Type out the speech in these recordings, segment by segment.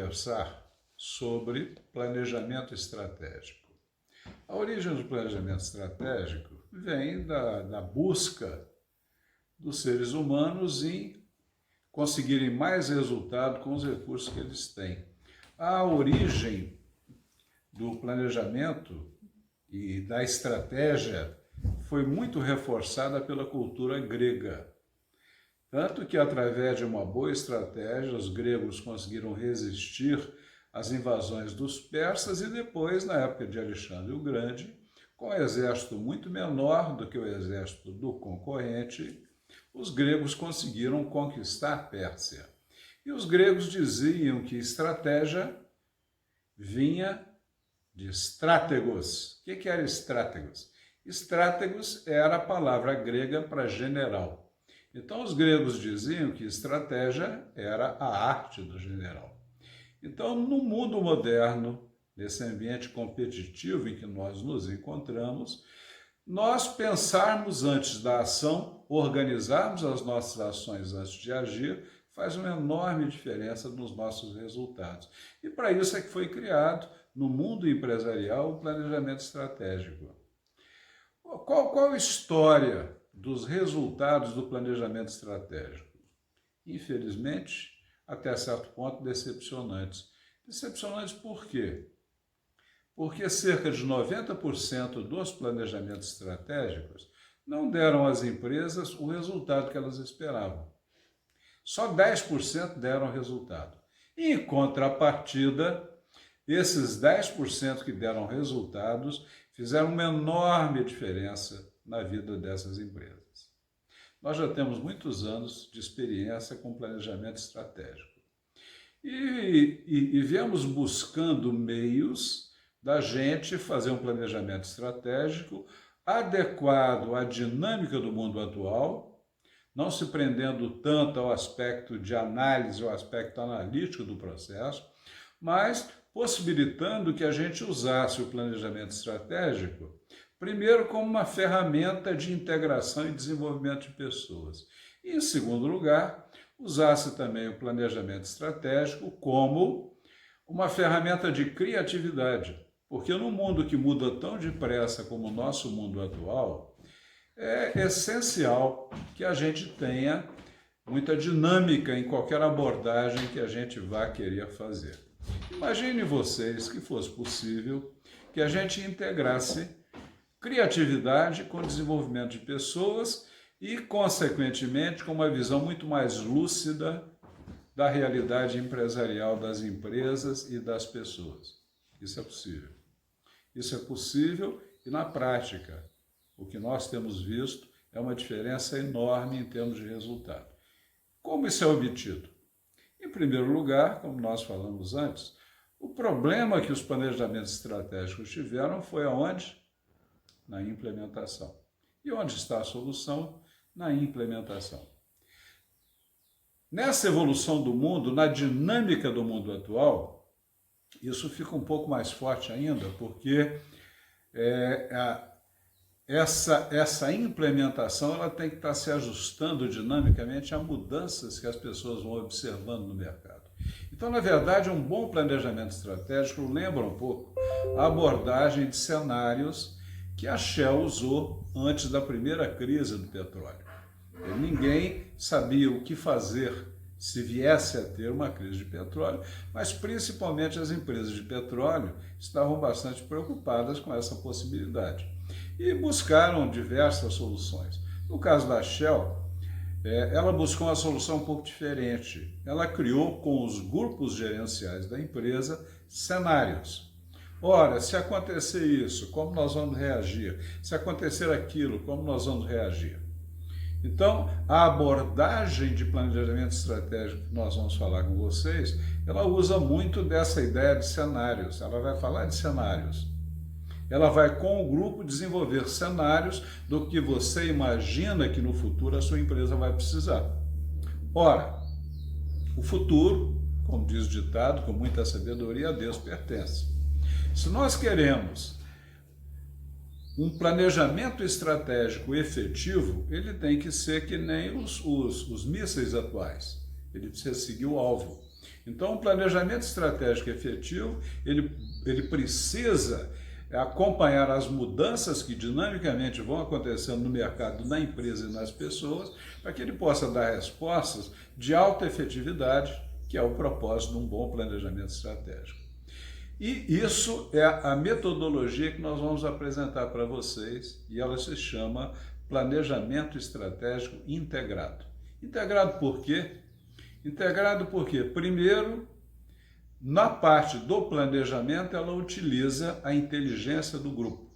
conversar sobre planejamento estratégico. A origem do planejamento estratégico vem da busca dos seres humanos em conseguirem mais resultado com os recursos que eles têm. A origem do planejamento e da estratégia foi muito reforçada pela cultura grega. Tanto que, através de uma boa estratégia, os gregos conseguiram resistir às invasões dos persas e depois, na época de Alexandre o Grande, com um exército muito menor do que o exército do concorrente, os gregos conseguiram conquistar a Pérsia. E os gregos diziam que estratégia vinha de strátegos. O que era strátegos? Strátegos era a palavra grega para general. Então, os gregos diziam que estratégia era a arte do general. Então, no mundo moderno, nesse ambiente competitivo em que nós nos encontramos, nós pensarmos antes da ação, organizarmos as nossas ações antes de agir, faz uma enorme diferença nos nossos resultados. E para isso é que foi criado, no mundo empresarial, o planejamento estratégico. Qual a história dos resultados do planejamento estratégico? Infelizmente, até certo ponto, decepcionantes. Decepcionantes por quê? Porque cerca de 90% dos planejamentos estratégicos não deram às empresas o resultado que elas esperavam. Só 10% deram resultado. Em contrapartida, esses 10% que deram resultados fizeram uma enorme diferença na vida dessas empresas. Nós já temos muitos anos de experiência com planejamento estratégico. E viemos buscando meios da gente fazer um planejamento estratégico adequado à dinâmica do mundo atual, não se prendendo tanto ao aspecto de análise, ao aspecto analítico do processo, mas possibilitando que a gente usasse o planejamento estratégico, primeiro como uma ferramenta de integração e desenvolvimento de pessoas. E, em segundo lugar, usasse também o planejamento estratégico como uma ferramenta de criatividade, porque no mundo que muda tão depressa como o nosso mundo atual, é essencial que a gente tenha muita dinâmica em qualquer abordagem que a gente vá querer fazer. Imagine vocês que fosse possível que a gente integrasse criatividade com desenvolvimento de pessoas e, consequentemente, com uma visão muito mais lúcida da realidade empresarial das empresas e das pessoas. Isso é possível. Isso é possível e, na prática, o que nós temos visto é uma diferença enorme em termos de resultado. Como isso é obtido? Em primeiro lugar, como nós falamos antes, o problema que os planejamentos estratégicos tiveram foi aonde? Na implementação. E onde está a solução? Na implementação. Nessa evolução do mundo, na dinâmica do mundo atual, isso fica um pouco mais forte ainda, porque essa implementação ela tem que estar se ajustando dinamicamente a mudanças que as pessoas vão observando no mercado. Então, na verdade, um bom planejamento estratégico lembra um pouco a abordagem de cenários que a Shell usou antes da primeira crise do petróleo. Ninguém sabia o que fazer se viesse a ter uma crise de petróleo, mas principalmente as empresas de petróleo estavam bastante preocupadas com essa possibilidade e buscaram diversas soluções. No caso da Shell, ela buscou uma solução um pouco diferente. Ela criou com os grupos gerenciais da empresa cenários. Ora, se acontecer isso, como nós vamos reagir? Se acontecer aquilo, como nós vamos reagir? Então, a abordagem de planejamento estratégico que nós vamos falar com vocês, ela usa muito dessa ideia de cenários. Ela vai falar de cenários. Ela vai, com o grupo, desenvolver cenários do que você imagina que no futuro a sua empresa vai precisar. Ora, o futuro, como diz o ditado, com muita sabedoria, a Deus pertence. Se nós queremos um planejamento estratégico efetivo, ele tem que ser que nem os mísseis atuais. Ele precisa seguir o alvo. Então, o planejamento estratégico efetivo, ele precisa acompanhar as mudanças que dinamicamente vão acontecendo no mercado, na empresa e nas pessoas, para que ele possa dar respostas de alta efetividade, que é o propósito de um bom planejamento estratégico. E isso é a metodologia que nós vamos apresentar para vocês, e ela se chama Planejamento Estratégico Integrado. Integrado por quê? Integrado porque, primeiro, na parte do planejamento, ela utiliza a inteligência do grupo.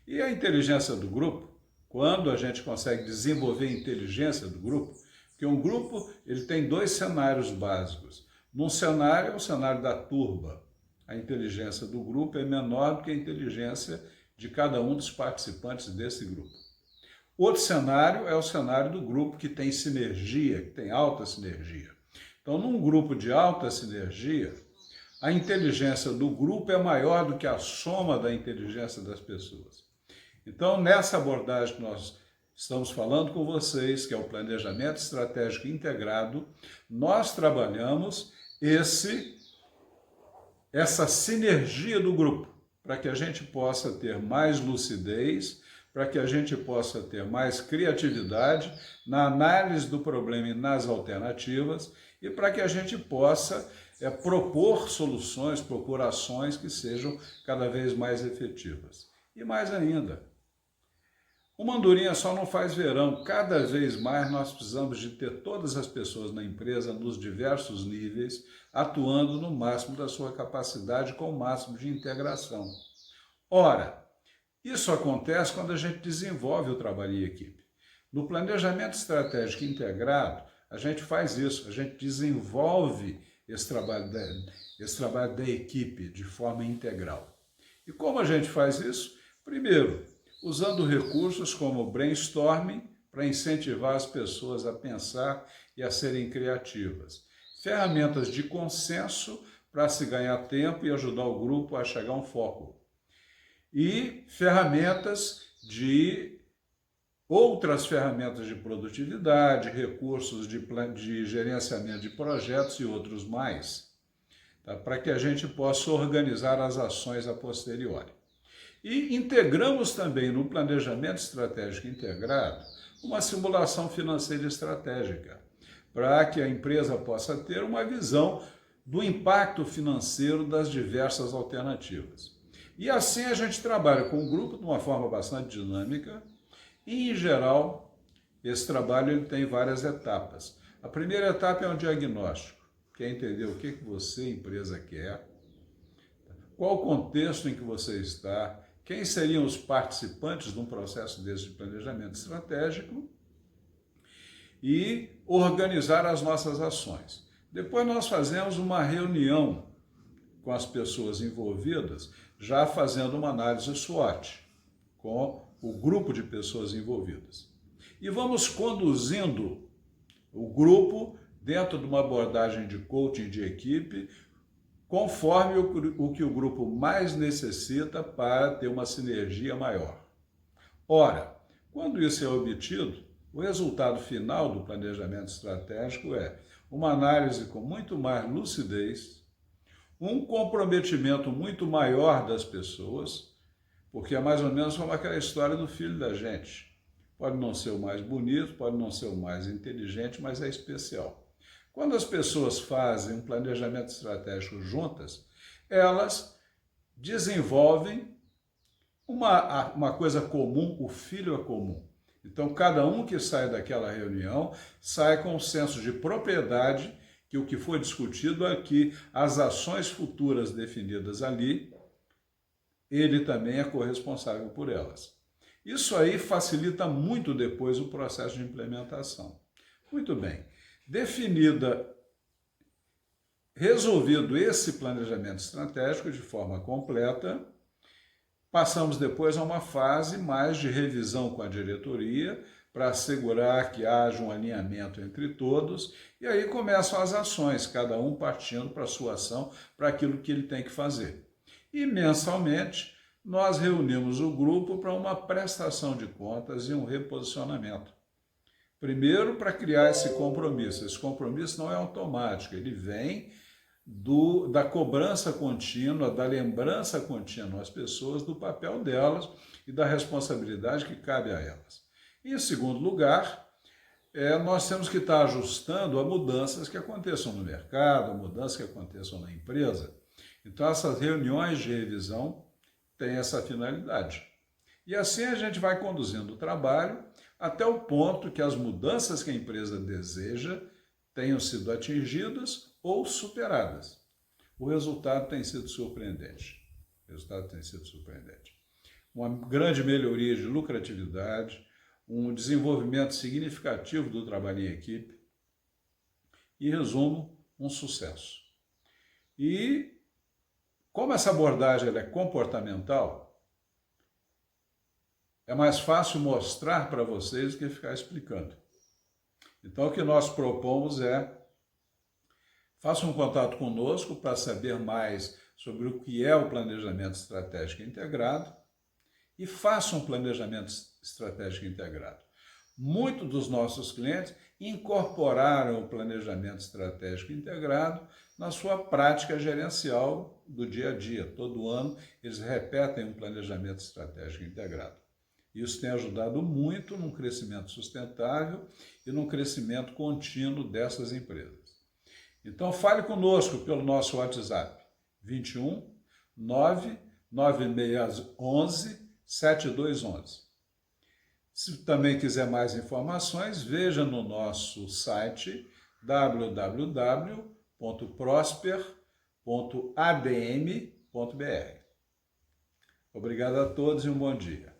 E a inteligência do grupo, quando a gente consegue desenvolver a inteligência do grupo, porque um grupo ele tem dois cenários básicos. Num cenário é o cenário da turba. A inteligência do grupo é menor do que a inteligência de cada um dos participantes desse grupo. Outro cenário é o cenário do grupo que tem sinergia, que tem alta sinergia. Então, num grupo de alta sinergia, a inteligência do grupo é maior do que a soma da inteligência das pessoas. Então, nessa abordagem que nós estamos falando com vocês, que é o planejamento estratégico integrado, nós trabalhamos essa sinergia do grupo, para que a gente possa ter mais lucidez, para que a gente possa ter mais criatividade na análise do problema e nas alternativas, e para que a gente possa propor soluções, propor ações que sejam cada vez mais efetivas. E mais ainda, uma andorinha só não faz verão. Cada vez mais nós precisamos de ter todas as pessoas na empresa, nos diversos níveis, atuando no máximo da sua capacidade, com o máximo de integração. Ora, isso acontece quando a gente desenvolve o trabalho em equipe. No planejamento estratégico integrado, a gente faz isso, a gente desenvolve esse trabalho da equipe de forma integral. E como a gente faz isso? Primeiro, usando recursos como o brainstorming para incentivar as pessoas a pensar e a serem criativas. Ferramentas de consenso para se ganhar tempo e ajudar o grupo a chegar a um foco. E outras ferramentas de produtividade, recursos de gerenciamento de projetos e outros mais, tá? Para que a gente possa organizar as ações a posteriori. E integramos também no planejamento estratégico integrado uma simulação financeira estratégica, para que a empresa possa ter uma visão do impacto financeiro das diversas alternativas. E assim a gente trabalha com o grupo de uma forma bastante dinâmica e, em geral, esse trabalho ele tem várias etapas. A primeira etapa é um diagnóstico, que é entender o que você, empresa, quer, qual o contexto em que você está, quem seriam os participantes de um processo desse de planejamento estratégico e organizar as nossas ações. Depois nós fazemos uma reunião com as pessoas envolvidas, já fazendo uma análise SWOT, com o grupo de pessoas envolvidas. E vamos conduzindo o grupo dentro de uma abordagem de coaching de equipe, conforme o que o grupo mais necessita para ter uma sinergia maior. Ora, quando isso é obtido, o resultado final do planejamento estratégico é uma análise com muito mais lucidez, um comprometimento muito maior das pessoas, porque é mais ou menos como aquela história do filho da gente. Pode não ser o mais bonito, pode não ser o mais inteligente, mas é especial. Quando as pessoas fazem um planejamento estratégico juntas, elas desenvolvem uma coisa comum, o filho é comum. Então, cada um que sai daquela reunião sai com um senso de propriedade, que o que foi discutido é que as ações futuras definidas ali, ele também é corresponsável por elas. Isso aí facilita muito depois o processo de implementação. Muito bem. Resolvido esse planejamento estratégico de forma completa, passamos depois a uma fase mais de revisão com a diretoria, para assegurar que haja um alinhamento entre todos, e aí começam as ações, cada um partindo para a sua ação, para aquilo que ele tem que fazer. E mensalmente, nós reunimos o grupo para uma prestação de contas e um reposicionamento. Primeiro, para criar esse compromisso. Esse compromisso não é automático, ele vem da cobrança contínua, da lembrança contínua às pessoas do papel delas e da responsabilidade que cabe a elas. E, em segundo lugar, nós temos que estar ajustando a mudanças que aconteçam no mercado, a mudanças que aconteçam na empresa. Então, essas reuniões de revisão têm essa finalidade. E assim a gente vai conduzindo o trabalho até o ponto que as mudanças que a empresa deseja tenham sido atingidas ou superadas. O resultado tem sido surpreendente. Uma grande melhoria de lucratividade, um desenvolvimento significativo do trabalho em equipe e, em resumo, um sucesso. E, como essa abordagem é comportamental, é mais fácil mostrar para vocês do que ficar explicando. Então, o que nós propomos façam um contato conosco para saber mais sobre o que é o planejamento estratégico integrado e façam um planejamento estratégico integrado. Muitos dos nossos clientes incorporaram o planejamento estratégico integrado na sua prática gerencial do dia a dia. Todo ano eles repetem um planejamento estratégico integrado. Isso tem ajudado muito no crescimento sustentável e no crescimento contínuo dessas empresas. Então, fale conosco pelo nosso WhatsApp, 21 99611 7211. Se também quiser mais informações, veja no nosso site www.prosper.adm.br. Obrigado a todos e um bom dia.